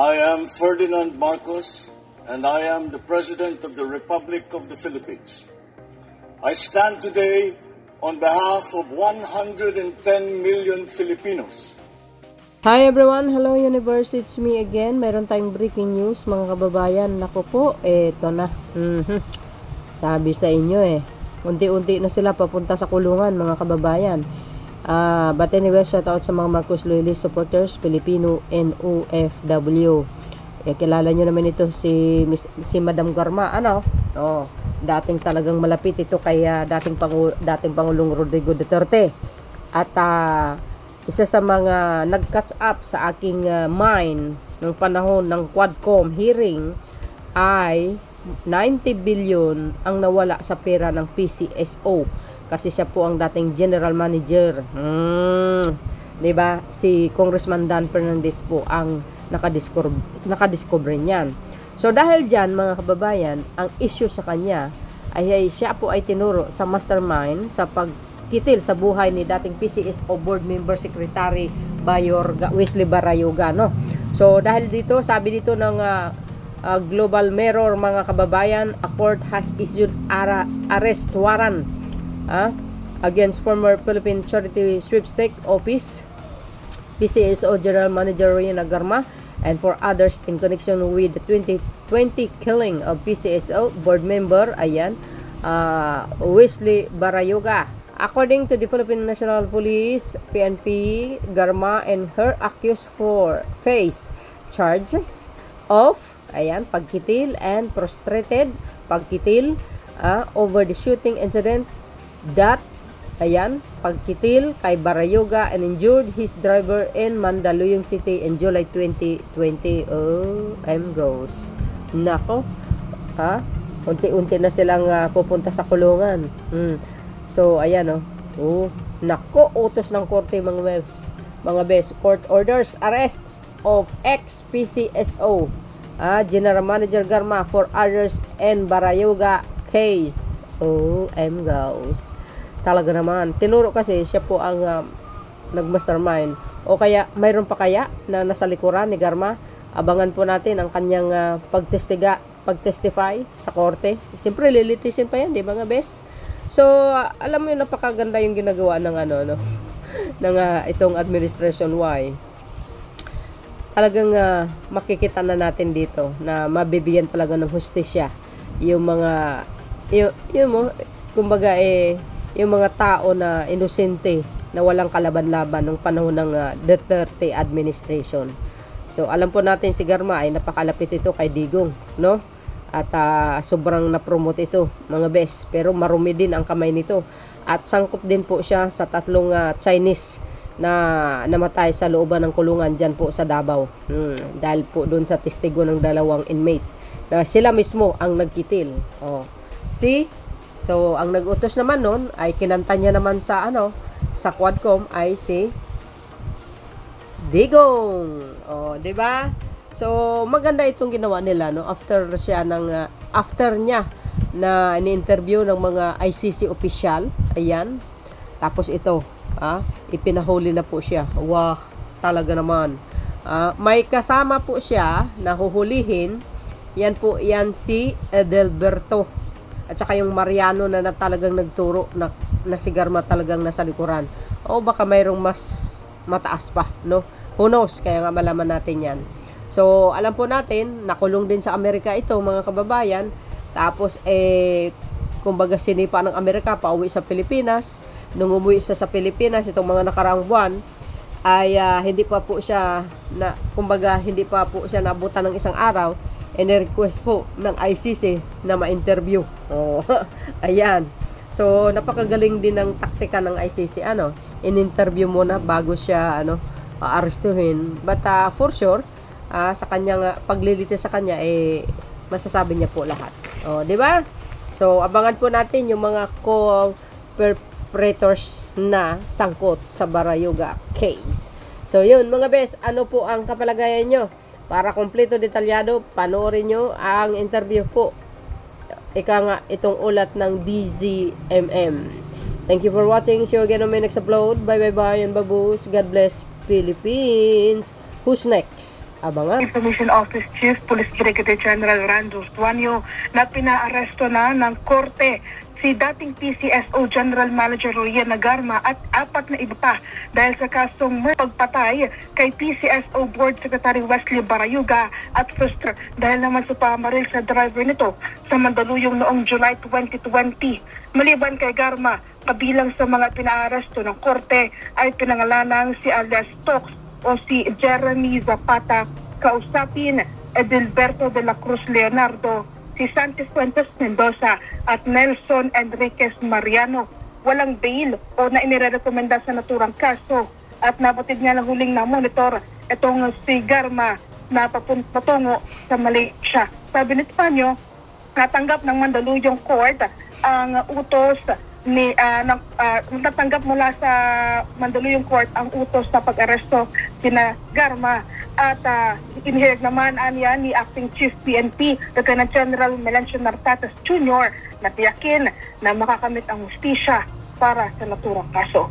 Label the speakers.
Speaker 1: I am Ferdinand Marcos, and I am the President of the Republic of the Philippines. I stand today on behalf of 110 million Filipinos.
Speaker 2: Hi everyone! Hello Universe! It's me again. Meron tayong breaking news mga kababayan. Naku po, eto na. Sabi sa inyo unti-unti na sila papunta sa kulungan mga kababayan. But anyway, shout out sa mga Marcos Loyalist supporters, Filipino and OFW. Kilala nyo naman ito si Madam Garma, dating talagang malapit ito kay dating Pangulong Rodrigo Duterte. At isa sa mga nag-catch up sa aking mind ng panahon ng Quadcom hearing ay 90 billion ang nawala sa pera ng PCSO. Kasi siya po ang dating general manager. Diba? Si Congressman Dan Fernandez po ang nakadiscover niyan. So dahil dyan mga kababayan, ang issue sa kanya ay siya po ay tinuro sa mastermind sa pagkitil sa buhay ni dating PCSO board member secretary Wesley Barayoga, no? So dahil dito, sabi dito ng Global Mirror mga kababayan, a court has issued arrest warrant against former Philippine Charity Sweepstake Office PCSO General Manager Reyna Garma and for others in connection with the 2020 killing of PCSO board member Wesley Barayoga. According to the Philippine National Police, PNP, Garma and her accused for face charges of pagkitil and prostrated pagkitil over the shooting incident that pagkitil kay Barayoga and injured his driver in Mandaluyong City in July 2020. Goes. Nako. Unti-unti na silang pupunta sa kulungan. So ayan nako, utos ng korte mga bes. Court orders arrest of ex-PCSO General Manager Garma for others and Barayoga case. Goes. Talaga naman. Tinuro kasi siya po ang nag-mastermind. O kaya, mayroon pa kaya na nasa likuran ni Garma? Abangan po natin ang kanyang pag-testify sa korte. Siyempre, lilitisin pa yan, di ba nga, bes? So, alam mo yung napakaganda yung ginagawa ng ng itong administration Y. Talagang makikita na natin dito na mabibigyan talaga ng hustisya yung mga kumbaga yung mga tao na inosente na walang kalaban-laban nung panahon ng Duterte administration. So alam po natin si Garma ay napakalapit ito kay Digong, no? At sobrang na-promote ito mga bes, pero marumi din ang kamay nito at sangkot din po siya sa tatlong Chinese na namatay sa looban ng kulungan dyan po sa Davao. Dahil po doon sa testigo ng dalawang inmate na sila mismo ang nagkitil. So, ang nag-utos naman nun ay kinanta niya naman sa sa Quadcom ay si Digong. Di ba? So, maganda itong ginawa nila after niya na ni-interview ng mga ICC official. Ayan. Tapos ito, ipinahuli na po siya. Wow, talaga naman. May kasama po siya na huhulihin. Yan si Edelberto. At saka yung Mariano na talagang nagturo na si Garma talagang nasa likuran. O baka mayroong mas mataas pa, no? Who knows? Kaya nga malaman natin yan. So, alam po natin, nakulong din sa Amerika ito, mga kababayan. Tapos, kumbaga sinipa ng Amerika, pauwi sa Pilipinas. Nung umuwi siya sa Pilipinas, itong mga nakaraang buwan, ay hindi pa po siya nabutan ng isang araw. request po ng ICC na ma-interview. Ayan. So, napakagaling din ng taktika ng ICC. In-interview muna bago siya arestuhin. But for sure, sa kanyang paglilitis sa kanya, masasabi niya po lahat. Di ba? So, abangan po natin yung mga co-perpetrators na sangkot sa Barayoga case. So, yun mga bes, ano po ang kapalagayan nyo? Para kompleto detalyado, panoorin nyo ang interview po. Itong ulat ng DZMM. Thank you for watching. See you again on my next upload. Bye bye bye and baboos. God bless Philippines. Who's next? Abangan.
Speaker 3: Information Office Chief Police Brigadier General Rando Duanyo na pinaaresto na ng korte si dating PCSO General Manager Roriana Garma at 4 na iba pa dahil sa kasong pagpatay kay PCSO Board Secretary Wesley Barayuga at frustr dahil naman sa pamaril sa driver nito sa Mandaluyong noong July 2020. Maliban kay Garma, kabilang sa mga pinaaresto ng korte ay pinangalanang si alias Tox o si Jeremy Zapata, kausapin Edilberto de la Cruz Leonardo, si Santos Fuentes Mendoza at Nelson Enriquez Mariano. Walang bail o na inirekomenda sa naturang kaso at nabatid nga ng huling na monitor itong si Garma na patungo sa Malaysia. Sabi ni Panyo, natanggap ng Mandaluyong Court ang utos ni natanggap mula sa Mandaluyong Court ang utos sa pag-aresto sina Garma at inihirag naman aniya ni Acting Chief PNP Lieutenant General Melencio Nartates Jr. na tiyakin na makakamit ang hustisya para sa naturang kaso.